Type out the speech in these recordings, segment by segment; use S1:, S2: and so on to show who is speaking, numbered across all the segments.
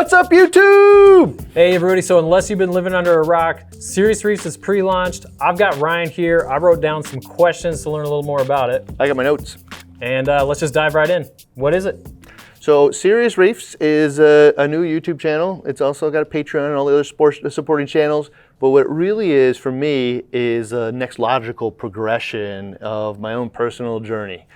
S1: What's up, YouTube?
S2: Hey everybody, so unless you've been living under a rock, Serious Reefs is pre-launched. I've got Ryan here. I wrote down some questions to learn a little more about it.
S1: I got my notes.
S2: And let's just dive right in. What is it?
S1: So Serious Reefs is a new YouTube channel. It's also got a Patreon and all the other supporting channels. But what it really is for me is a next logical progression of my own personal journey,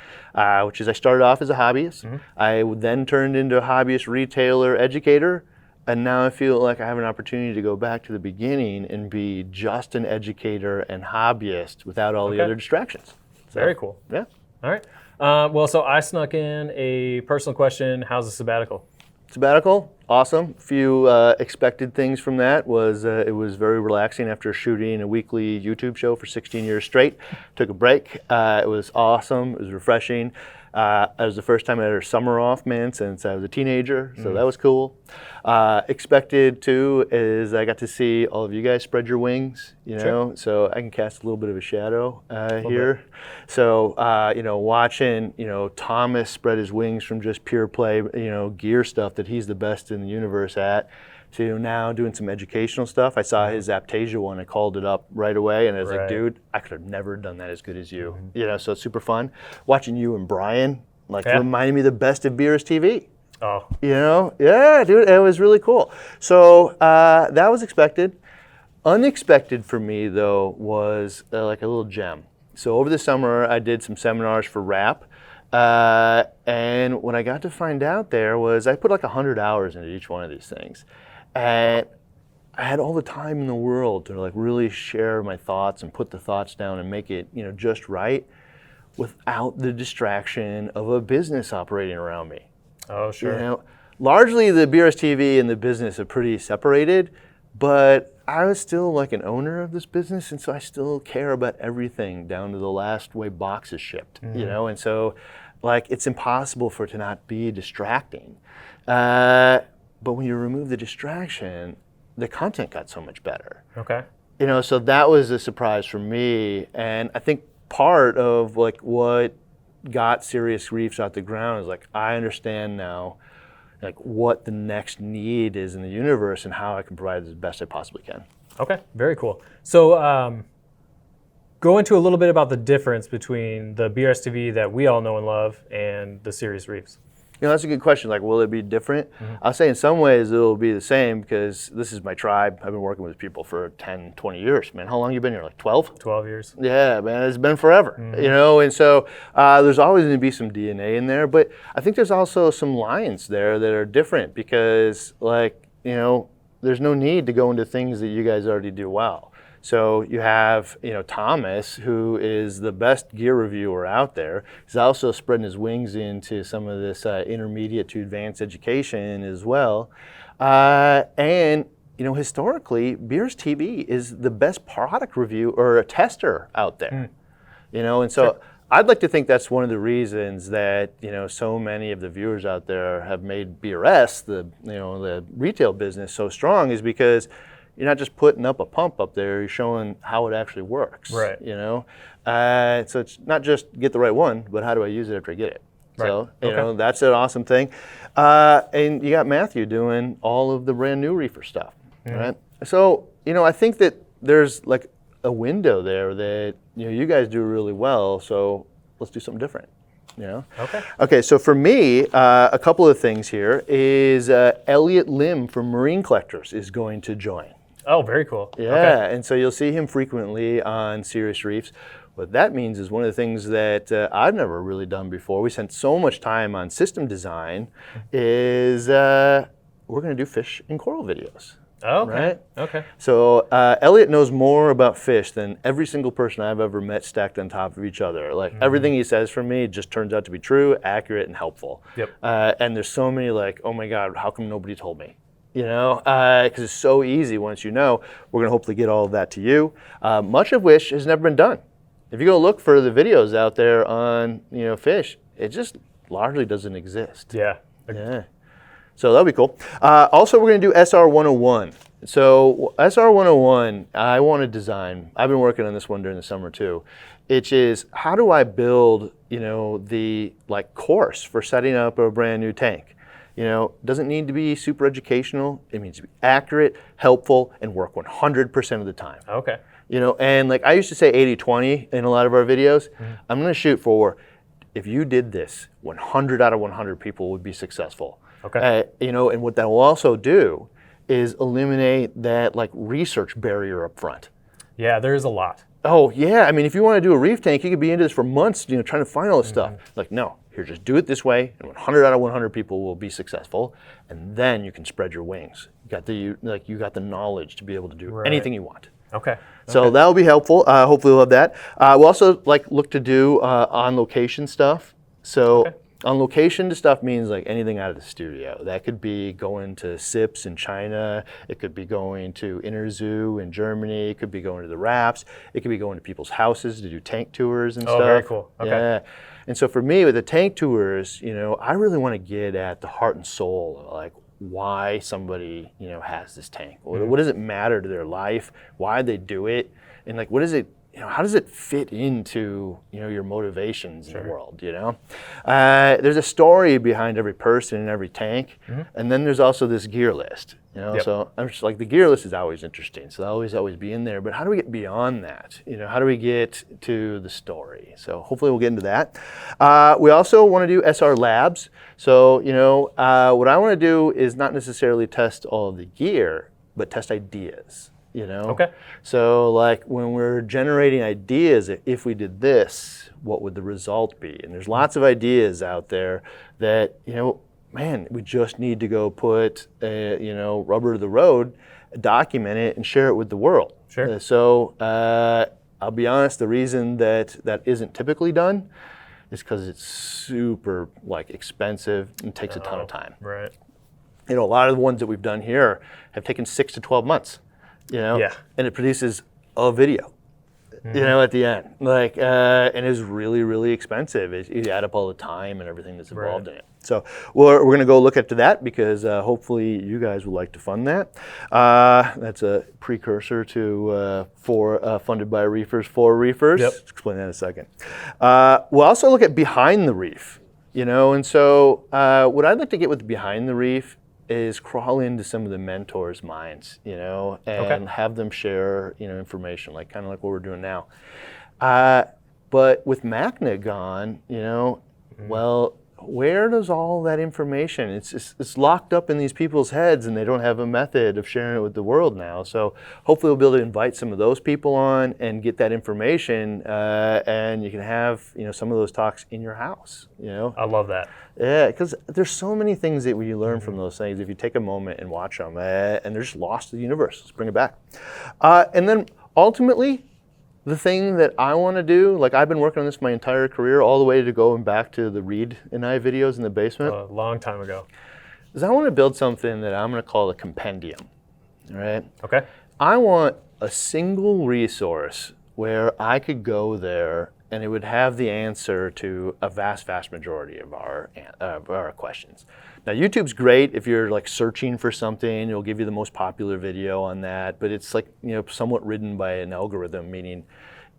S1: which is I started off as a hobbyist. Mm-hmm. I then turned into a hobbyist retailer educator. And now I feel like I have an opportunity to go back to the beginning and be just an educator and hobbyist without all the other distractions. So,
S2: very cool.
S1: Yeah.
S2: All right. Well, so I snuck in a personal question. How's the sabbatical?
S1: Sabbatical, awesome. A few expected things from that was it was very relaxing after shooting a weekly YouTube show for 16 years straight. Took a break. It was awesome. It was refreshing. It was the first time I had a summer off, man, since I was a teenager, so that was cool. Expected too is I got to see all of you guys spread your wings, you know, so I can cast a little bit of a shadow here. So, watching, Thomas spread his wings from just pure play, gear stuff that he's the best in the universe at, to now doing some educational stuff. I saw his Aptasia one, I called it up right away, and I was like, dude, I could have never done that as good as you. So it's super fun. Watching you and Brian, reminded me the best of BRStv.
S2: Oh.
S1: Yeah, dude, it was really cool. So that was expected. Unexpected for me, though, was like a little gem. So over the summer, I did some seminars for RAP. And what I got to find out there was I put like 100 hours into each one of these things. And I had all the time in the world to like really share my thoughts and put the thoughts down and make it, just right without the distraction of a business operating around me.
S2: Oh, sure.
S1: Largely the BRStv and the business are pretty separated, but I was still like an owner of this business, and so I still care about everything down to the last way box is shipped, and so like it's impossible for it to not be distracting. But when you remove the distraction, the content got so much better.
S2: Okay.
S1: So that was a surprise for me, and I think part of like what got Serious Reefs out the ground is like I understand now like what the next need is in the universe and how I can provide it the best I possibly can.
S2: Okay, very cool. So go into a little bit about the difference between the BRStv that we all know and love and the Serious Reefs.
S1: That's a good question. Like, will it be different? I'll say in some ways it'll be the same because this is my tribe. I've been working with people for 10, 20 years, man. How long have you been here? Like 12?
S2: 12 years.
S1: Yeah, man, it's been forever, and so there's always going to be some DNA in there, but I think there's also some lines there that are different because there's no need to go into things that you guys already do well. So you have, Thomas, who is the best gear reviewer out there. He's also spreading his wings into some of this intermediate to advanced education as well. And historically, BRStv is the best product review or a tester out there. And so I'd like to think that's one of the reasons that, so many of the viewers out there have made BRS, the retail business, so strong is because you're not just putting up a pump up there, you're showing how it actually works.
S2: Right.
S1: So it's not just get the right one, but how do I use it after I get it?
S2: Right.
S1: So, that's an awesome thing. And you got Matthew doing all of the brand new reefer stuff, right? So, I think that there's like a window there that, you guys do really well, so let's do something different. Okay, so for me, a couple of things here is Elliot Lim from Marine Collectors is going to join.
S2: Oh, very cool.
S1: Yeah,
S2: okay.
S1: And so you'll see him frequently on Serious Reefs. What that means is one of the things that I've never really done before, we spent so much time on system design, is we're going to do fish and coral videos.
S2: Oh, okay.
S1: Right?
S2: Okay.
S1: So Elliot knows more about fish than every single person I've ever met stacked on top of each other. Like everything he says for me just turns out to be true, accurate, and helpful.
S2: Yep.
S1: And there's so many like, oh my God, how come nobody told me? Because it's so easy once you know. We're going to hopefully get all of that to you, much of which has never been done. If you go look for the videos out there on fish, it just largely doesn't exist.
S2: Yeah.
S1: Yeah. So that'll be cool. Also, we're going to do SR 101. So SR 101, I want to design. I've been working on this one during the summer too. It is how do I build, the course for setting up a brand new tank. doesn't need to be super educational. It needs to be accurate, helpful, and work 100% of the time.
S2: Okay.
S1: And like I used to say 80-20 in a lot of our videos. I'm going to shoot for, if you did this, 100 out of 100 people would be successful.
S2: Okay.
S1: And what that will also do is eliminate that like research barrier up front.
S2: Yeah, there is a lot.
S1: Oh yeah, I mean, if you want to do a reef tank, you could be into this for months, trying to find all this stuff. Like, no, here, just do it this way, and 100 out of 100 people will be successful, and then you can spread your wings. You got the knowledge to be able to do anything you want.
S2: Okay.
S1: So that'll be helpful. Hopefully, we'll have that. We'll also look to do on location stuff. So. Okay. On location stuff means like anything out of the studio. That could be going to SIPs in China. It could be going to Interzoo in Germany. It could be going to the Wraps. It could be going to people's houses to do tank tours and stuff.
S2: Oh, very cool. Okay.
S1: Yeah. And so for me with the tank tours, I really want to get at the heart and soul of like why somebody, has this tank. What does it matter to their life? Why they do it? And like, what is it? How does it fit into, your motivations in the world, There's a story behind every person and every tank, and then there's also this gear list, So I'm just like, the gear list is always interesting, so that'll always be in there, but how do we get beyond that? How do we get to the story? So hopefully we'll get into that. We also want to do SR labs. So, what I want to do is not necessarily test all of the gear, but test ideas.
S2: Okay.
S1: So like when we're generating ideas, if we did this, what would the result be? And there's lots of ideas out there that, man, we just need to go put, rubber to the road, document it, and share it with the world.
S2: Sure.
S1: So I'll be honest, the reason that isn't typically done is because it's super expensive and takes a ton of time.
S2: Right.
S1: A lot of the ones that we've done here have taken 6 to 12 months. And it produces a video, at the end. And it's really, really expensive. You add up all the time and everything that's involved in it. So we're going to go look into that because hopefully you guys would like to fund that. That's a precursor to funded by Reefers for Reefers.
S2: Yep.
S1: Explain that in a second. We'll also look at behind the reef, and so what I'd like to get with behind the reef is crawl into some of the mentors' minds, and have them share, information, kind of like what we're doing now. But with MACNA gone, well, where does all that information? It's locked up in these people's heads, and they don't have a method of sharing it with the world now. So hopefully we'll be able to invite some of those people on and get that information, and you can have some of those talks in your house.
S2: I love that.
S1: Yeah, because there's so many things that you learn from those things if you take a moment and watch them, and they're just lost to the universe. Let's bring it back. And then ultimately, the thing that I want to do, I've been working on this my entire career, all the way to going back to the Reed and I videos in the basement.
S2: A long time ago.
S1: Is I want to build something that I'm going to call a compendium. All right?
S2: Okay.
S1: I want a single resource where I could go there and it would have the answer to a vast, vast majority of our questions. Now, YouTube's great if you're searching for something. It'll give you the most popular video on that, but it's somewhat ridden by an algorithm, meaning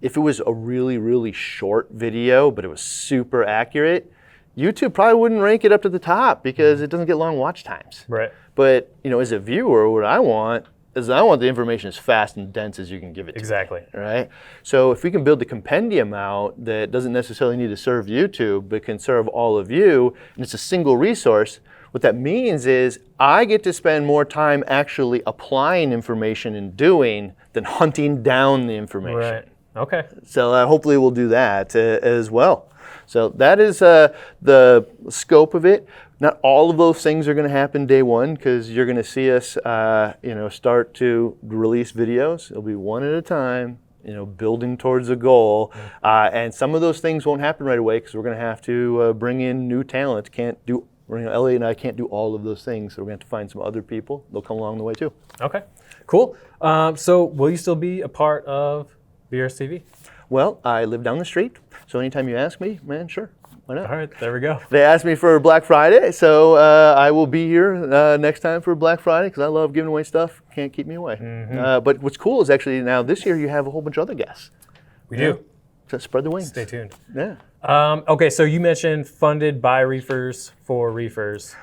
S1: if it was a really, really short video, but it was super accurate, YouTube probably wouldn't rank it up to the top because it doesn't get long watch times.
S2: Right.
S1: But, as a viewer, what I want is I want the information as fast and dense as you can give it to
S2: exactly.
S1: me, right? So if we can build the compendium out that doesn't necessarily need to serve YouTube, but can serve all of you, and it's a single resource, what that means is I get to spend more time actually applying information and doing than hunting down the information.
S2: Right. Okay.
S1: So hopefully we'll do that as well. So that is the scope of it. Not all of those things are going to happen day one because you're going to see us, start to release videos. It'll be one at a time, building towards a goal. And some of those things won't happen right away because we're going to have to bring in new talent. Elliot and I can't do all of those things, so we're going to have to find some other people. They'll come along the way too.
S2: Okay, cool. So will you still be a part of BRStv?
S1: Well, I live down the street, so anytime you ask me, man, sure. Why not?
S2: All right, there we go.
S1: They asked me for Black Friday, so I will be here next time for Black Friday because I love giving away stuff. Can't keep me away. But what's cool is actually now this year you have a whole bunch of other guests.
S2: We do.
S1: So spread the wings.
S2: Stay tuned.
S1: Yeah.
S2: Okay, so you mentioned funded by Reefers for Reefers.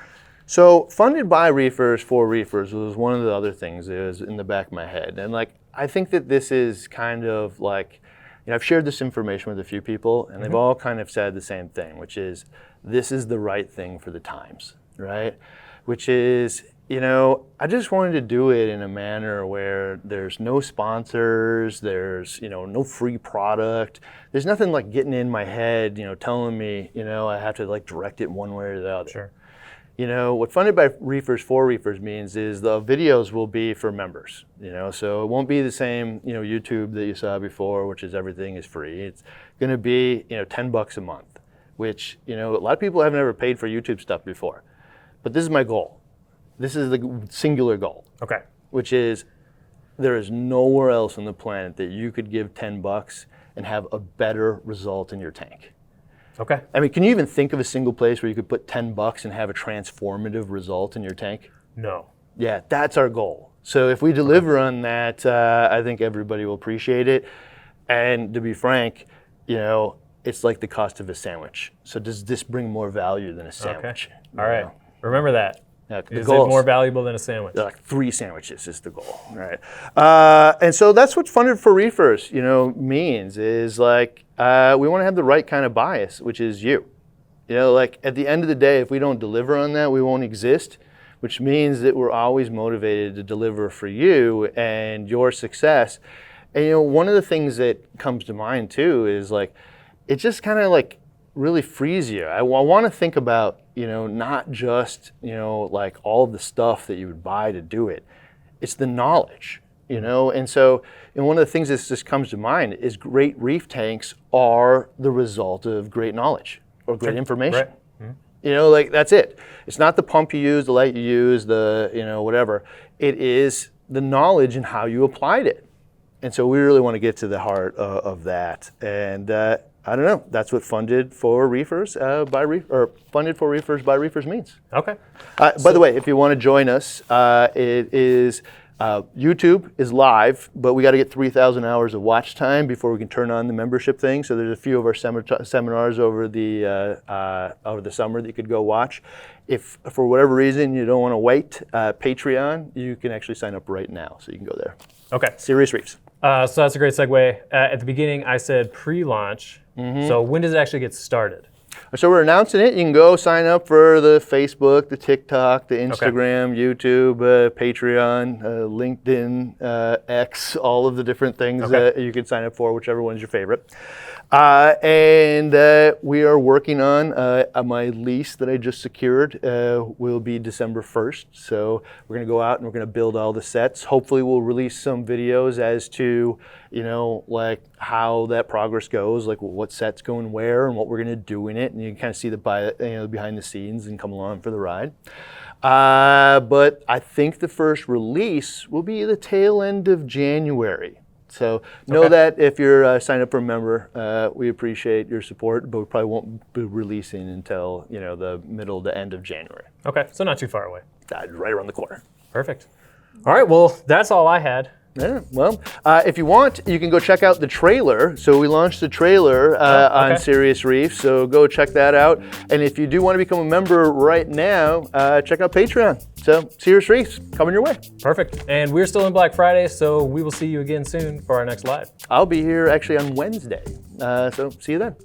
S1: So funded by reefers for reefers was one of the other things that was in the back of my head. And like, I think that this is kind of like, I've shared this information with a few people and they've all kind of said the same thing, which is this is the right thing for the times, right? Which is, I just wanted to do it in a manner where there's no sponsors, there's, no free product. There's nothing like getting in my head, telling me, I have to like direct it one way or the other.
S2: Sure.
S1: What funded by reefers for reefers means is the videos will be for members, so it won't be the same, YouTube that you saw before, which is everything is free. It's going to be, $10 a month, which, a lot of people have never paid for YouTube stuff before. But this is my goal. This is the singular goal.
S2: Okay.
S1: Which is there is nowhere else on the planet that you could give $10 and have a better result in your tank.
S2: Okay.
S1: I mean, can you even think of a single place where you could put $10 and have a transformative result in your tank?
S2: No.
S1: Yeah, that's our goal. So if we deliver on that, I think everybody will appreciate it. And to be frank, it's like the cost of a sandwich. So does this bring more value than a sandwich?
S2: Okay. All right. Remember that.
S1: Yeah,
S2: is it more valuable than a sandwich?
S1: Like 3 sandwiches is the goal, right? And so that's what funded for reefers, means is like we want to have the right kind of bias, which is you. Like at the end of the day, if we don't deliver on that, we won't exist, which means that we're always motivated to deliver for you and your success. And one of the things that comes to mind too is like it just kind of like really frees you. I want to think about not just, like all of the stuff that you would buy to do it. It's the knowledge, And so, one of the things that just comes to mind is great reef tanks are the result of great knowledge or great information.
S2: Right. Mm-hmm.
S1: Like that's it. It's not the pump you use, the light you use, the, whatever. It is the knowledge and how you applied it. And so we really want to get to the heart of that. And, I don't know. That's what funded for reefers funded for reefers by reefers means.
S2: Okay.
S1: By the way, if you want to join us, it is YouTube is live, but we got to get 3,000 hours of watch time before we can turn on the membership thing. So there's a few of our seminars over the summer that you could go watch. If for whatever reason you don't want to wait, Patreon, you can actually sign up right now, so you can go there.
S2: Okay.
S1: Serious Reefs.
S2: So that's a great segue. At the beginning, I said pre-launch. Mm-hmm. So when does it actually get started?
S1: So we're announcing it. You can go sign up for the Facebook, the TikTok, the Instagram, YouTube, Patreon, LinkedIn, X, all of the different things that you can sign up for, whichever one's your favorite. And we are working on my lease that I just secured will be December 1st. So we're going to go out and we're going to build all the sets. Hopefully we'll release some videos as to, like how that progress goes, like what set's going where and what we're going to do in it. And you can kind of see the behind the scenes and come along for the ride. But I think the first release will be the tail end of January. So know that if you're signed up for a member, we appreciate your support, but we probably won't be releasing until the middle to end of January.
S2: Okay, so not too far away.
S1: Right around the corner.
S2: Perfect. All right, well, that's all I had.
S1: Yeah, well, if you want, you can go check out the trailer. So we launched the trailer on Serious Reefs, so go check that out. And if you do want to become a member right now, check out Patreon. So Serious Reefs, coming your way.
S2: Perfect. And we're still in Black Friday, so we will see you again soon for our next live.
S1: I'll be here actually on Wednesday, so see you then.